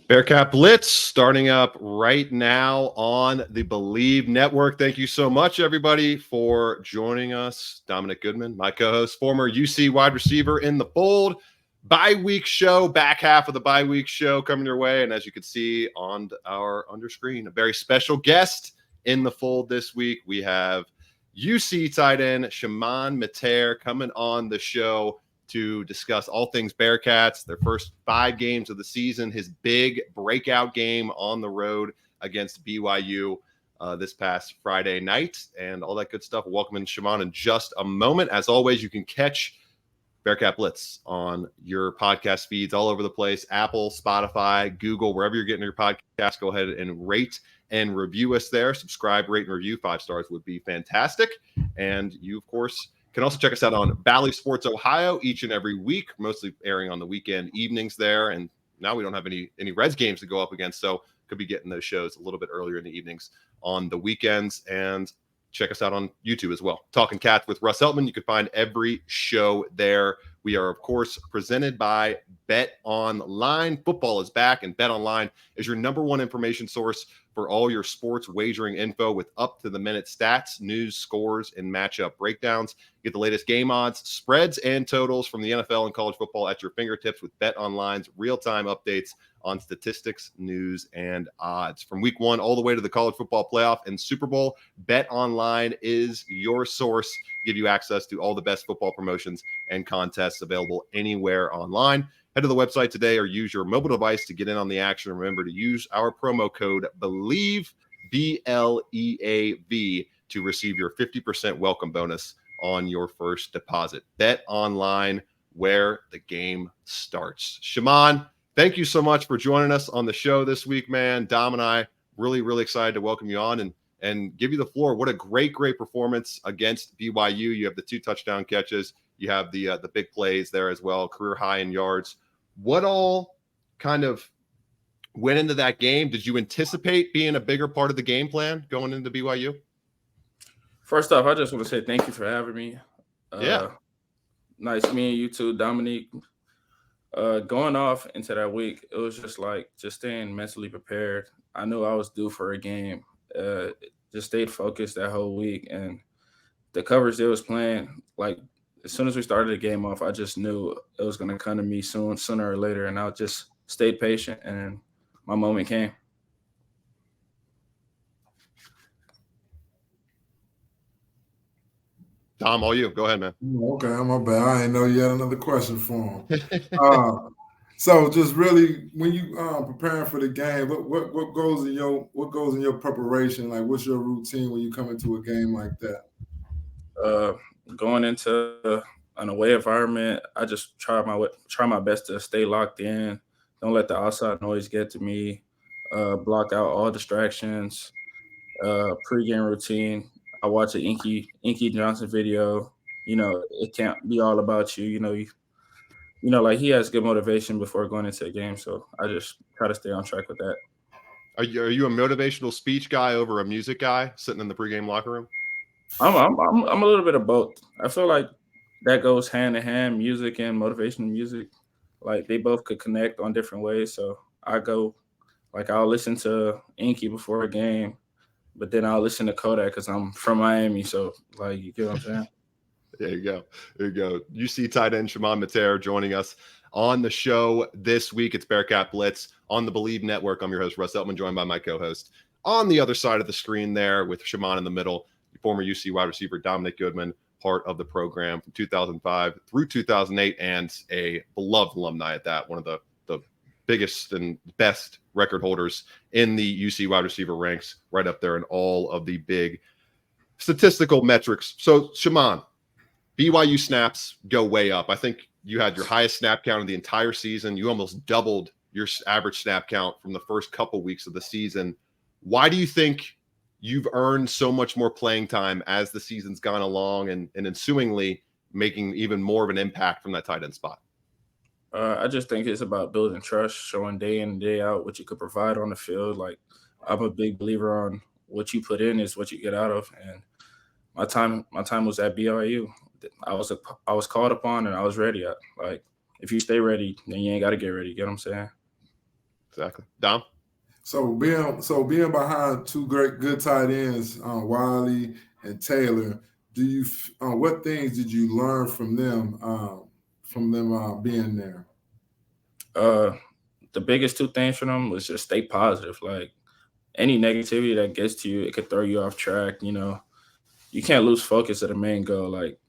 Bearcat Blitz starting up right now on the Believe Network. Thank you so much, everybody, for joining us. Dominick Goodman, my co-host, former UC wide receiver in the fold. Bye-week show, back half of the bye-week show coming your way. And as you can see on our underscreen, a very special guest in the fold this week. We have UC tight end Chamon Metayer coming on the show to discuss all things Bearcats, their first 5 games of the season, his big breakout game on the road against BYU this past Friday night, and all that good stuff. Welcome in Chamon in just a moment. As always, you can catch Bearcat Blitz on your podcast feeds all over the place, Apple, Spotify, Google, wherever you're getting your podcast. Go ahead and rate and review us there. Subscribe, rate, and review. 5 stars would be fantastic. And you, of course, can also check us out on Valley Sports Ohio each and every week, mostly airing on the weekend evenings there. And now we don't have any Reds games to go up against, so could be getting those shows a little bit earlier in the evenings on the weekends. And check us out on YouTube as well. Talking Cats with Russ Eltman. You can find every show there. We are, of course, presented by Bet Online. Football is back, and Bet Online is your number one information source for all your sports wagering info with up-to-the-minute stats, news, scores, and matchup breakdowns. Get the latest game odds, spreads, and totals from the NFL and college football at your fingertips with Bet Online's real-time updates on statistics, news, and odds. From week 1 all the way to the college football playoff and Super Bowl, Bet Online is your source to give you access to all the best football promotions and contests available anywhere online. Head to the website today or use your mobile device to get in on the action. Remember to use our promo code BELIEVE, BLEAV, to receive your 50% welcome bonus on your first deposit. Bet Online, where the game starts. Chamon, thank you so much for joining us on the show this week, man. Dom and I really, really excited to welcome you on and give you the floor. What a great performance against BYU. You have the 2 touchdown catches. You have the big plays there as well, career high in yards. What all kind of went into that game? Did you anticipate being a bigger part of the game plan going into BYU? First off, I just want to say thank you for having me. Yeah. Nice meeting you too, Dominique. Going off into that week, it was just staying mentally prepared. I knew I was due for a game. Just stayed focused that whole week, and the coverage they was playing, like as soon as we started the game off, I just knew it was going to come to me sooner or later, and I just stayed patient, and my moment came. Dom, all you. Go ahead, man. Okay, my bad. I didn't know you had another question for him. So just really, when you preparing for the game, what goes in your preparation? Like, what's your routine when you come into a game like that? Going into an away environment, I just try my best to stay locked in. Don't let the outside noise get to me. Block out all distractions. Pre-game routine. I watch an Inky Johnson video. You know, it can't be all about you. Like he has good motivation before going into a game. So I just try to stay on track with that. Are you a motivational speech guy over a music guy sitting in the pregame locker room? I'm a little bit of both. I feel like that goes hand in hand, music and motivational music. Like they both could connect on different ways. So I'll listen to Inky before a game, but then I'll listen to Kodak because I'm from Miami. So like, you get what I'm saying? There you go. UC tight end Chamon Metayer joining us on the show this week. It's Bearcat Blitz on the Believe Network. I'm your host, Russ Eltman, joined by my co-host on the other side of the screen there with Chamon in the middle, former UC wide receiver Dominick Goodman, part of the program from 2005 through 2008 and a beloved alumni at that, one of the biggest and best record holders in the UC wide receiver ranks, right up there in all of the big statistical metrics. So, Chamon, BYU snaps go way up. I think you had your highest snap count of the entire season. You almost doubled your average snap count from the first couple weeks of the season. Why do you think you've earned so much more playing time as the season's gone along and ensuingly making even more of an impact from that tight end spot? I just think it's about building trust, showing day in and day out what you could provide on the field. Like, I'm a big believer on what you put in is what you get out of. And my time was at BYU. I was called upon and I was ready. Like, if you stay ready, then you ain't got to get ready. You get what I'm saying? Exactly. Dom? So being behind two good tight ends, Wiley and Taylor, what things did you learn from them being there? The biggest two things for them was just stay positive. Like any negativity that gets to you, it could throw you off track. You know, you can't lose focus of the main goal. Like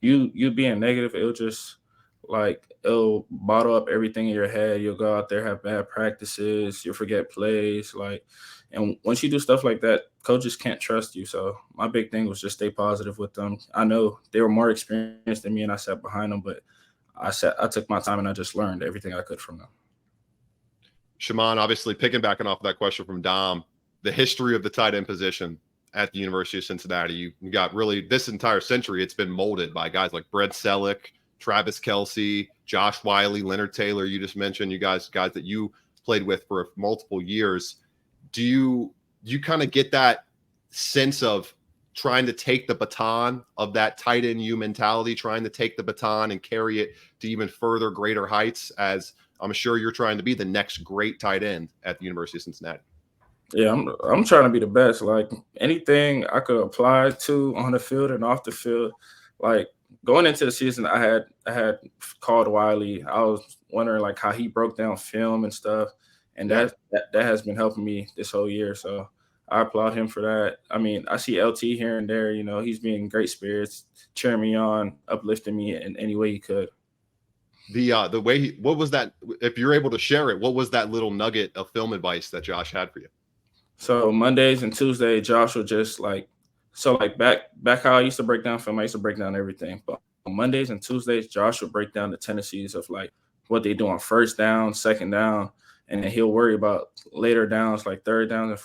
you being negative, it'll bottle up everything in your head. You'll go out there, have bad practices, you'll forget plays. And once you do stuff like that, coaches can't trust you. So my big thing was just stay positive with them. I know they were more experienced than me and I sat behind them, but I took my time and I just learned everything I could from them. Chamon, obviously piggybacking off of that question from Dom, the history of the tight end position at the University of Cincinnati. You got really this entire century, it's been molded by guys like Brett Selleck, Travis Kelce, Josh Wiley, Leonard Taylor. You just mentioned you guys that you played with for multiple years. Do you kind of get that sense of trying to take the baton of that tight end you mentality, trying to take the baton and carry it to even further greater heights, as I'm sure you're trying to be the next great tight end at the University of Cincinnati? Yeah, I'm trying to be the best. Like anything I could apply to on the field and off the field. Like going into the season, I had called Wiley. I was wondering like how he broke down film and stuff, and that has been helping me this whole year. So I applaud him for that. I mean, I see LT here and there. You know, he's being great spirits, cheering me on, uplifting me in any way he could. The way what was that? If you're able to share it, what was that little nugget of film advice that Josh had for you? So Mondays and Tuesdays, Josh would just back how I used to break down film, I used to break down everything. But on Mondays and Tuesdays, Josh would break down the tendencies of like what they do on first down, second down, and then he'll worry about later downs, like third downs and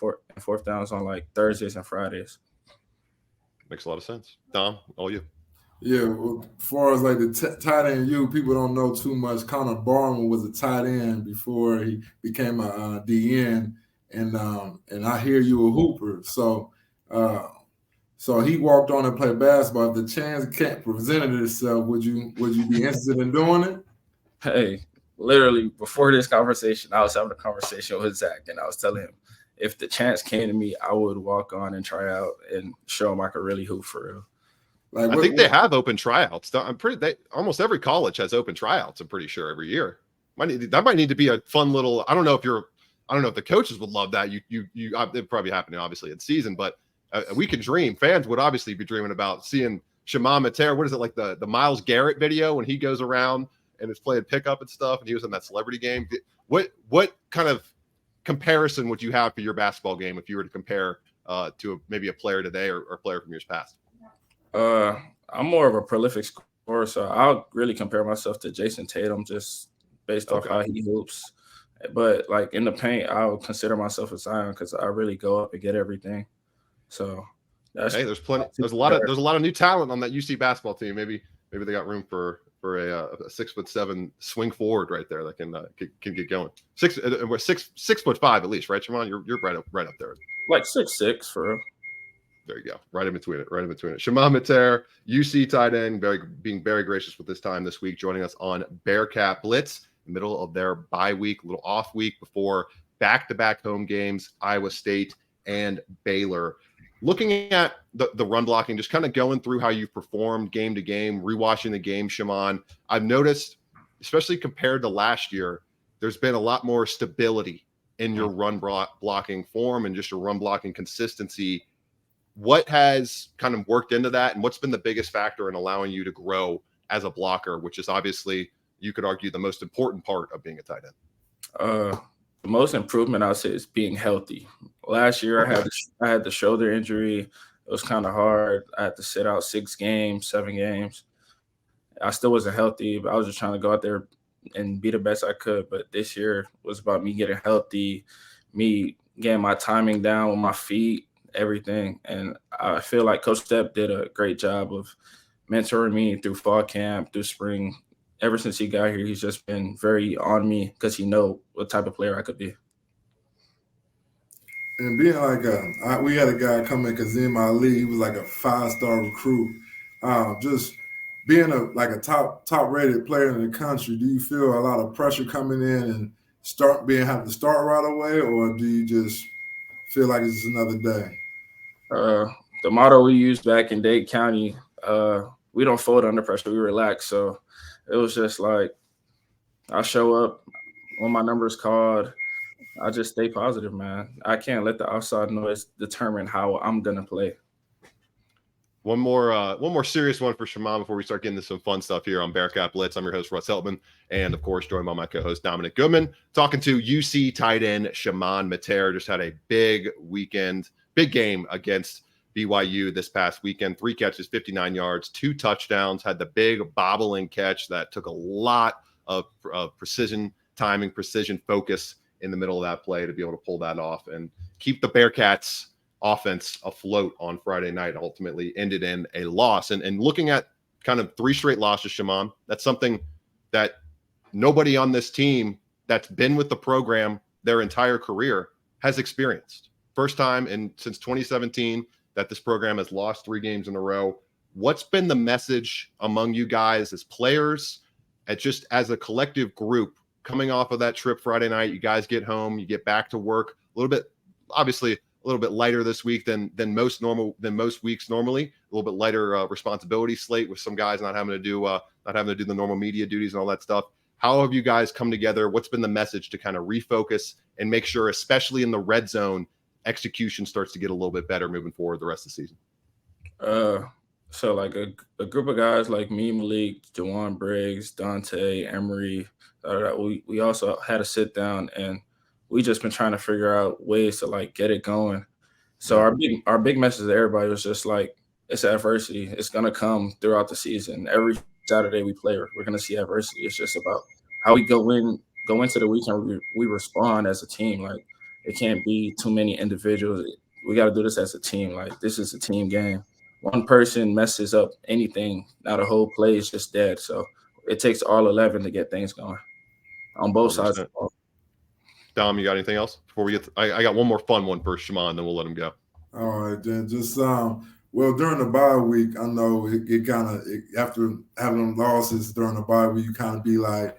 fourth downs on like Thursdays and Fridays. Makes a lot of sense. Dom, all you. Yeah, well, as far as like the tight end, people don't know too much. Connor Barman was a tight end before he became a DN. And I hear you a hooper, so he walked on and played basketball. If the chance presented itself, would you be interested in doing it? Hey, literally before this conversation, I was having a conversation with Zach, and I was telling him if the chance came to me, I would walk on and try out and show him I could really hoop for real. Like, I think they have open tryouts. Almost every college has open tryouts. I'm pretty sure every year. That might need to be a fun little. I don't know if the coaches would love that. It'd probably happen obviously in season, but we can dream. Fans would obviously be dreaming about seeing Chamon Metayer. What is it, like the Myles Garrett video when he goes around and is playing pickup and stuff, and he was in that celebrity game? What kind of comparison would you have for your basketball game if you were to compare to maybe a player today or a player from years past? I'm more of a prolific scorer, so I'll really compare myself to Jason Tatum just based off how he hoops. But like in the paint, I would consider myself a Zion because I really go up and get everything. So there's plenty. There's a lot of new talent on that UC basketball team. Maybe they got room for a 6'7" swing forward right there that can get going. 6'5" at least, right, Chamon? You're right up there. Like 6'6" for real. There you go. Right in between it. Chamon Metayer, UC tight end, being very gracious with his time this week, joining us on Bearcat Blitz, middle of their bye week, little off week before back-to-back home games, Iowa State and Baylor. Looking at the run blocking, just kind of going through how you've performed game to game, rewatching the game, Chamon, I've noticed, especially compared to last year, there's been a lot more stability in your run blocking form and just your run blocking consistency. What has kind of worked into that, and what's been the biggest factor in allowing you to grow as a blocker, which is obviously, you could argue, the most important part of being a tight end? The most improvement, I'd say, is being healthy. Last year, I had the shoulder injury. It was kind of hard. I had to sit out 7 games. I still wasn't healthy, but I was just trying to go out there and be the best I could. But this year was about me getting healthy, me getting my timing down with my feet, everything. And I feel like Coach Stepp did a great job of mentoring me through fall camp, through spring. Ever since he got here, he's just been very on me because he knows what type of player I could be. And being like we had a guy come in, Kazim Ali. He was like a 5-star recruit. Just being a top rated player in the country, do you feel a lot of pressure coming in have to start right away, or do you just feel like it's another day? The motto we used back in Dade County, we don't fold under pressure, we relax. So it was just like I show up when my number is called. I just stay positive, man. I can't let the outside noise determine how I'm gonna play. One more serious one for Chamon before we start getting into some fun stuff here on Bearcat Blitz. I'm your host, Russ Heltman, and of course, joined by my co-host, Dominick Goodman, talking to UC tight end Chamon Metayer. Just had a big game against BYU this past weekend. 3 catches, 59 yards, 2 touchdowns, had the big bobbling catch that took a lot of precision timing, precision focus in the middle of that play to be able to pull that off and keep the Bearcats offense afloat on Friday night. Ultimately ended in a loss. And looking at kind of 3 straight losses, Chamon, that's something that nobody on this team that's been with the program their entire career has experienced. First time since 2017 that this program has lost 3 games in a row. What's been the message among you guys as players, just as a collective group coming off of that trip Friday night? You guys get home, you get back to work a little bit, obviously a little bit lighter this week than most weeks normally. A little bit lighter responsibility slate with some guys not having to do the normal media duties and all that stuff. How have you guys come together? What's been the message to kind of refocus and make sure, especially in the red zone, execution starts to get a little bit better moving forward the rest of the season? So like a group of guys like me, Malik, Jawan Briggs, Dante, Emery, we also had a sit down and we just been trying to figure out ways to like get it going. So our big message to everybody was just like, it's adversity. It's gonna come throughout the season. Every Saturday we play, we're gonna see adversity. It's just about how we go into the weekend. We respond as a team. Like it can't be too many individuals. We got to do this as a team. Like this is a team game. One person messes up anything, now the whole play is just dead. So it takes all 11 to get things going on both 100%. Sides of the ball. Dom, you got anything else before we get? I got one more fun one for Chamon, then we'll let him go. All right, then just well, during the bye week, I know it kind of after having losses during the bye week, you kind of be like,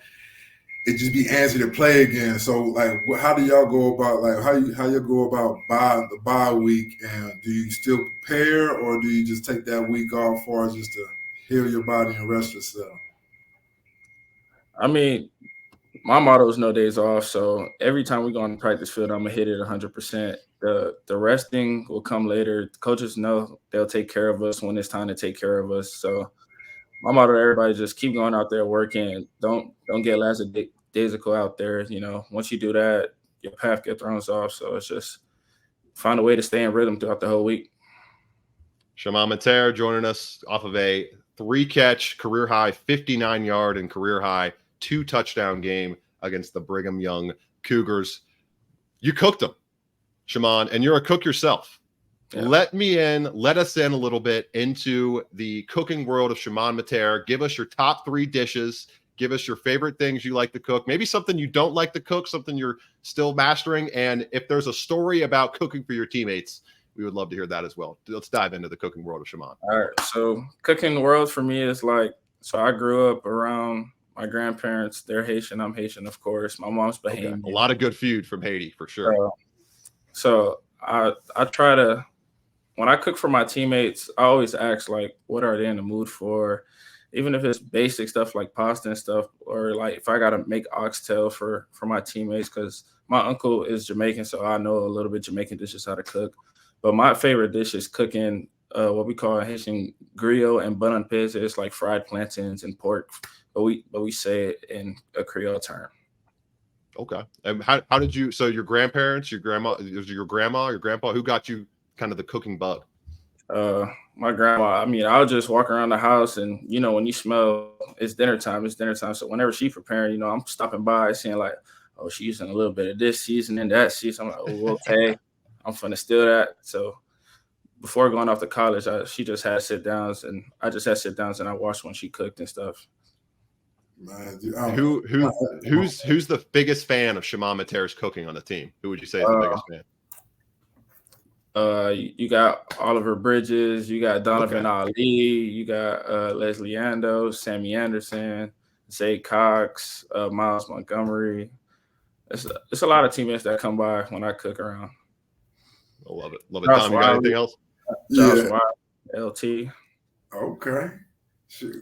it just be antsy to play again. So like, how do y'all go about how you go about the bye week, and do you still prepare or do you just take that week off for just to heal your body and rest yourself? I mean, my motto is no days off. So every time we go on the practice field, I'm gonna hit it 100%. The resting will come later. The coaches know they'll take care of us when it's time to take care of us. So my motto to everybody, just keep going out there working. Don't get lackadaisical out there. You know, once you do that, your path gets thrown off. So it's just find a way to stay in rhythm throughout the whole week. Chamon Metayer joining us off of a 3-catch career high, 59-yard and career high 2-touchdown game against the Brigham Young Cougars. You cooked them, Chamon, and you're a cook yourself. Yeah. Let us in a little bit into the cooking world of Chamon Metayer. Give us your top 3 dishes. Give us your favorite things you like to cook. Maybe something you don't like to cook, something you're still mastering. And if there's a story about cooking for your teammates, we would love to hear that as well. Let's dive into the cooking world of Chamon. All right. So cooking world for me is like, so I grew up around my grandparents. They're Haitian. I'm Haitian, of course. My mom's Bahamian. Okay. A lot of good food from Haiti, for sure. So I try to, when I cook for my teammates, I always ask, like, what are they in the mood for? Even if it's basic stuff like pasta and stuff, or like if I got to make oxtail for my teammates, because my uncle is Jamaican, so I know a little bit Jamaican dishes how to cook. But my favorite dish is cooking what we call Haitian griot and bun on pizza. It's like fried plantains and pork, but we say it in a Creole term. Okay. And how did you? So your grandparents, your grandma, your grandpa, who got you kind of the cooking bug? My grandma. I mean, I'll just walk around the house, and you know, when you smell it's dinner time. So whenever she's preparing, you know, I'm stopping by, seeing like, oh, she's using a little bit of this seasoning, that seasoning. I'm like, oh, okay, I'm finna steal that. So before going off to college, she just had sit downs, and I just had sit downs, and I watched when she cooked and stuff. Man, who's the biggest fan of Chamon Metayer's cooking on the team? Who would you say is the biggest fan? You got Oliver Bridges, you got Donovan Ali, you got Leslie Ando, Sammy Anderson, Zay Cox, Miles Montgomery. it's a lot of teammates that come by when I cook around. I love it. Love it. Tom, you got anything else? Josh White, LT. Okay.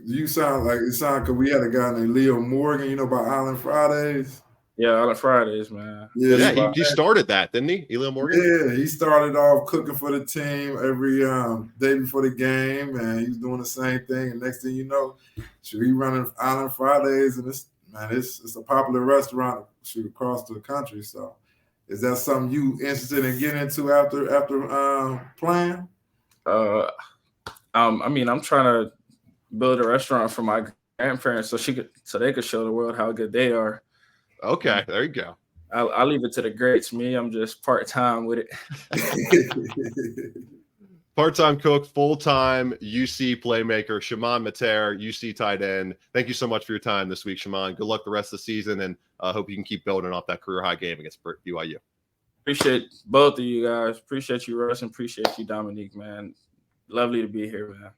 You sound because we had a guy named Leo Morgan, about Island Fridays. Yeah, Island Fridays, man. Yeah, he started that, didn't he? Leo Morgan? Yeah, he started off cooking for the team every day before the game, and he was doing the same thing. And next thing you know, he running Island Fridays, and it's a popular restaurant across the country. So, is that something you interested in getting into after playing? I'm trying to build a restaurant for my grandparents so they could show the world how good they are. Okay, there you go. I'll leave it to the greats. Me, I'm just part-time with it. Part-time cook, full-time UC playmaker, Chamon Metayer, UC tight end. Thank you so much for your time this week, Chamon. Good luck the rest of the season, and I hope you can keep building off that career-high game against BYU. Appreciate both of you guys. Appreciate you, Russ, and appreciate you, Dominique, man. Lovely to be here, man.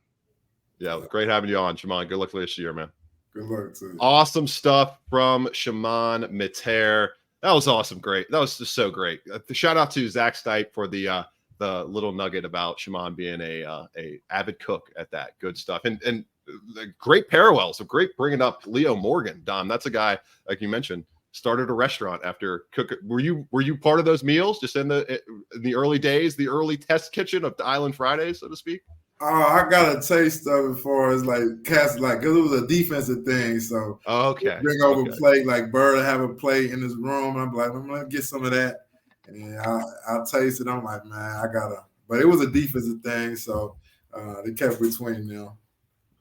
Yeah, great having you on, Chamon. Good luck for this year, man. Good luck to you. Awesome stuff from Chamon Metayer. That was awesome. Great. That was just so great. Shout out to Zach Stipe for the little nugget about Chamon being a avid cook at that. Good stuff. And great parallels. So great bringing up Leo Morgan, Dom. That's a guy, like you mentioned, started a restaurant after cooking. Were you part of those meals just in the early days, the early test kitchen of the Island Fridays, so to speak? I got a taste of it for as cats because it was a defensive thing. So bring over a plate, Bird have a plate in his room. And I'm like, I'm gonna get some of that, and I taste it. I'm like, man, I gotta. But it was a defensive thing, so they kept between them.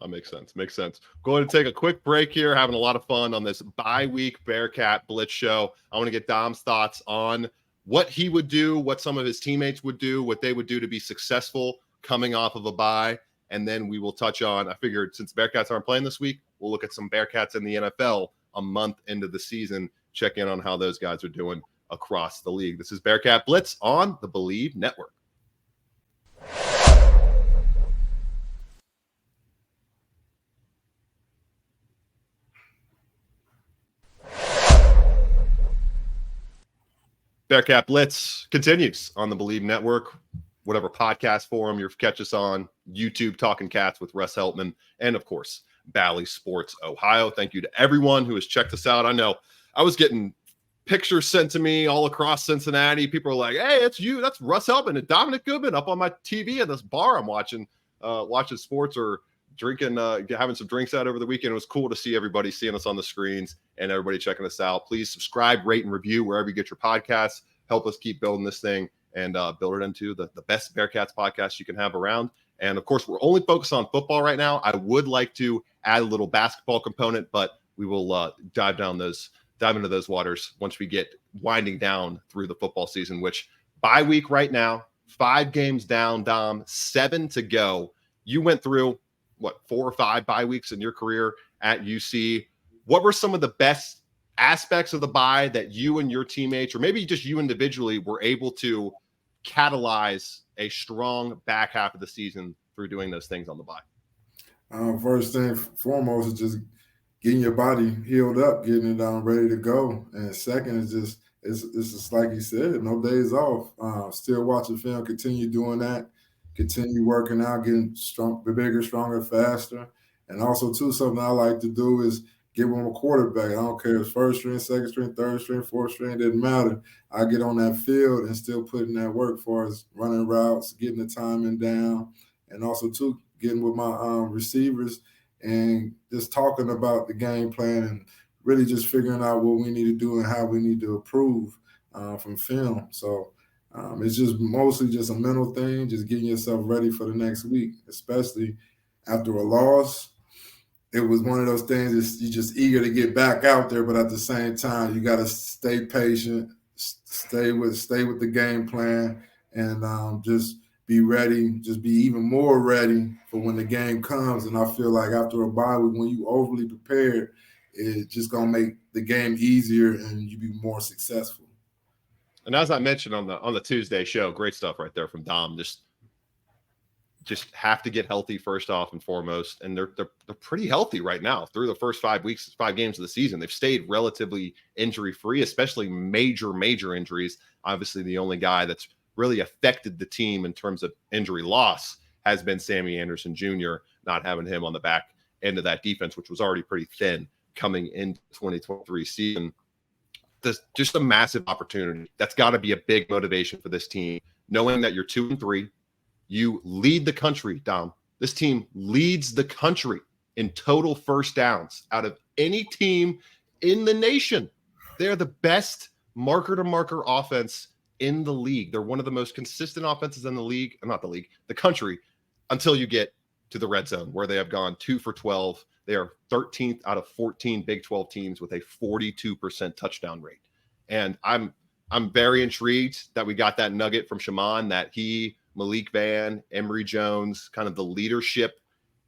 That makes sense. Makes sense. Going to take a quick break here. Having a lot of fun on this bye-week Bearcat Blitz show. I want to get Dom's thoughts on what he would do, what some of his teammates would do, what they would do to be successful coming off of a bye, and then we will touch on, I figured since Bearcats aren't playing this week, we'll look at some Bearcats in the NFL a month into the season, check in on how those guys are doing across the league. This is Bearcat Blitz on the Believe Network. Bearcat Blitz continues on the Believe Network. Whatever podcast forum you catch us on, YouTube Talking Cats with Russ Heltman, and of course, Bally Sports Ohio. Thank you to everyone who has checked us out. I know I was getting pictures sent to me all across Cincinnati. People are like, hey, it's you. That's Russ Heltman and Dominic Goodman up on my TV at this bar I'm watching sports or drinking, having some drinks out over the weekend. It was cool to see everybody seeing us on the screens and everybody checking us out. Please subscribe, rate, and review wherever you get your podcasts. Help us keep building this thing and build it into the best Bearcats podcast you can have around. And, of course, we're only focused on football right now. I would like to add a little basketball component, but we will dive into those waters once we get winding down through the football season, which bye week right now, 5 games down, Dom, 7 to go. You went through, 4 or 5 bye weeks in your career at UC. What were some of the best aspects of the bye that you and your teammates, or maybe just you individually, were able to catalyze a strong back half of the season through doing those things on the bye? First thing foremost is just getting your body healed up, getting it ready to go. And second is it's just like you said, no days off. Still watching film, continue doing that, continue working out, getting bigger, stronger, faster. And also, too, something I like to do is get with my quarterback. I don't care if it's first string, second string, third string, fourth string, doesn't matter. I get on that field and still put in that work for us running routes, getting the timing down, and also, too, getting with my receivers and just talking about the game plan and really just figuring out what we need to do and how we need to improve from film. So it's just mostly just a mental thing, just getting yourself ready for the next week, especially after a loss. It was one of those things you're just eager to get back out there, but at the same time, you got to stay patient, stay with the game plan, and just be ready, just be even more ready for when the game comes. And I feel like after a bye week, when you overly prepared, it's just gonna make the game easier and you be more successful. And as I mentioned on the Tuesday show, great stuff right there from Dom. Just just have to get healthy first off and foremost. And they're pretty healthy right now through the first 5 games of the season. They've stayed relatively injury free, especially major injuries. Obviously, the only guy that's really affected the team in terms of injury loss has been Sammy Anderson Jr., not having him on the back end of that defense, which was already pretty thin coming into 2023 season. There's just a massive opportunity. That's got to be a big motivation for this team, knowing that you're 2-3. You lead the country, Dom. This team leads the country in total first downs out of any team in the nation. They're the best marker-to-marker offense in the league. They're one of the most consistent offenses in the league, not the league, the country, until you get to the red zone, where they have gone 2 for 12. They are 13th out of 14 Big 12 teams with a 42% touchdown rate. And I'm very intrigued that we got that nugget from Chamon, that he, Malik Van, Emory Jones, kind of the leadership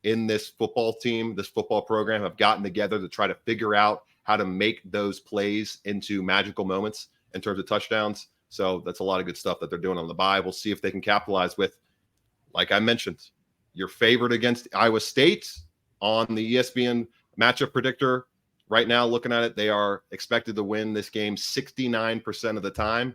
in this football team, this football program, have gotten together to try to figure out how to make those plays into magical moments in terms of touchdowns. So that's a lot of good stuff that they're doing on the bye. We'll see if they can capitalize with, like I mentioned, your favorite against Iowa State on the ESPN matchup predictor. Right now, looking at it, they are expected to win this game 69% of the time,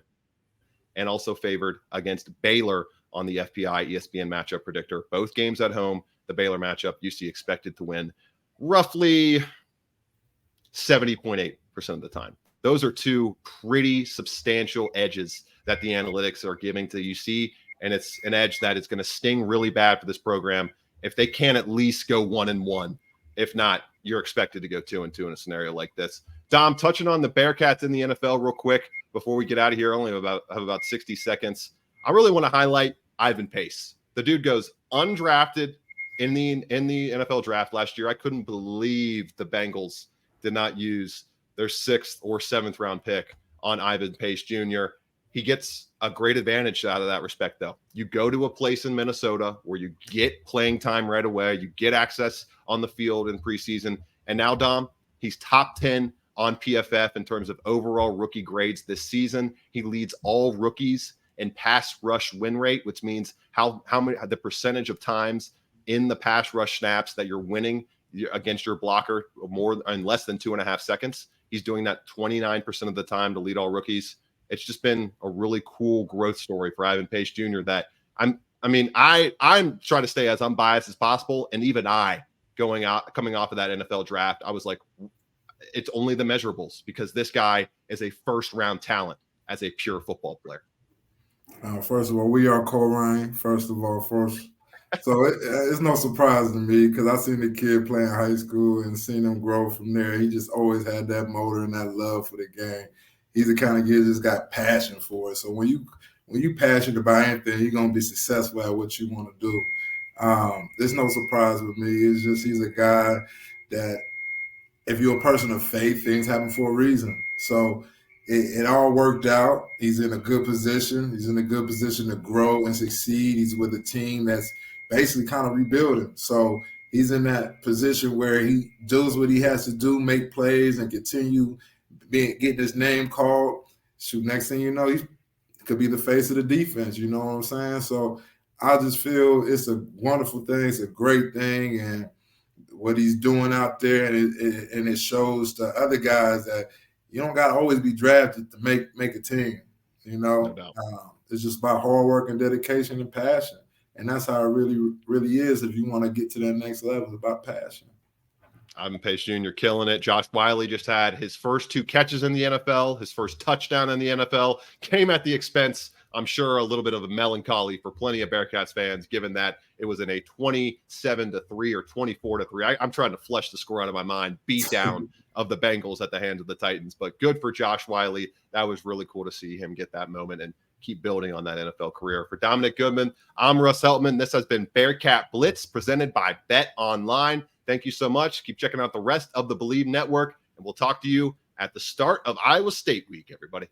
and also favored against Baylor on the FPI ESPN matchup predictor. Both games at home, the Baylor matchup, UC expected to win roughly 70.8% of the time. Those are two pretty substantial edges that the analytics are giving to UC, and it's an edge that is going to sting really bad for this program if they can't at least go 1-1. If not, you're expected to go 2-2 in a scenario like this. Dom, touching on the Bearcats in the NFL real quick before we get out of here, only have about 60 seconds. I really want to highlight Ivan Pace. The dude goes undrafted in the NFL draft last year. I couldn't believe the Bengals did not use their 6th or 7th round pick on Ivan Pace Jr. He gets a great advantage out of that respect, though. You go to a place in Minnesota where you get playing time right away. You get access on the field in preseason. And now, Dom, he's top 10 on PFF in terms of overall rookie grades this season. He leads all rookies in pass rush win rate, which means how many, the percentage of times in the pass rush snaps that you're winning against your blocker more in less than 2.5 seconds. He's doing that 29% of the time to lead all rookies. It's just been a really cool growth story for Ivan Pace Jr. that I'm trying to stay as unbiased as possible. And even coming off of that NFL draft, I was like, it's only the measurables, because this guy is a first round talent as a pure football player. First of all, we are co-running. So it's no surprise to me, because I seen the kid play in high school and seen him grow from there. He just always had that motor and that love for the game. He's the kind of kid that's got passion for it. So when you passionate about anything, you're gonna be successful at what you want to do. There's no surprise with me. It's just he's a guy that, if you're a person of faith, things happen for a reason. So it all worked out. He's in a good position. He's in a good position to grow and succeed. He's with a team that's basically kind of rebuilding. So he's in that position where he does what he has to do, make plays, and continue getting his name called. Shoot, next thing you know, he could be the face of the defense. You know what I'm saying? So I just feel it's a wonderful thing. It's a great thing. And what he's doing out there, and it shows to other guys that you don't got to always be drafted to make a team. You know, it's just about hard work and dedication and passion. And that's how it really is. If you want to get to that next level, it's about passion. Ivan Pace Jr. killing it. Josh Wiley just had his first 2 catches in the NFL. His first touchdown in the NFL came at the expense, I'm sure, a little bit of a melancholy for plenty of Bearcats fans, given that it was in a 27-3 or 24-3. I'm trying to flesh the score out of my mind. Beat down of the Bengals at the hands of the Titans. But good for Josh Wiley. That was really cool to see him get that moment and keep building on that NFL career. For Dominick Goodman, I'm Russ Heltman. This has been Bearcat Blitz, presented by Bet Online. Thank you so much. Keep checking out the rest of the Believe Network, and we'll talk to you at the start of Iowa State week, everybody.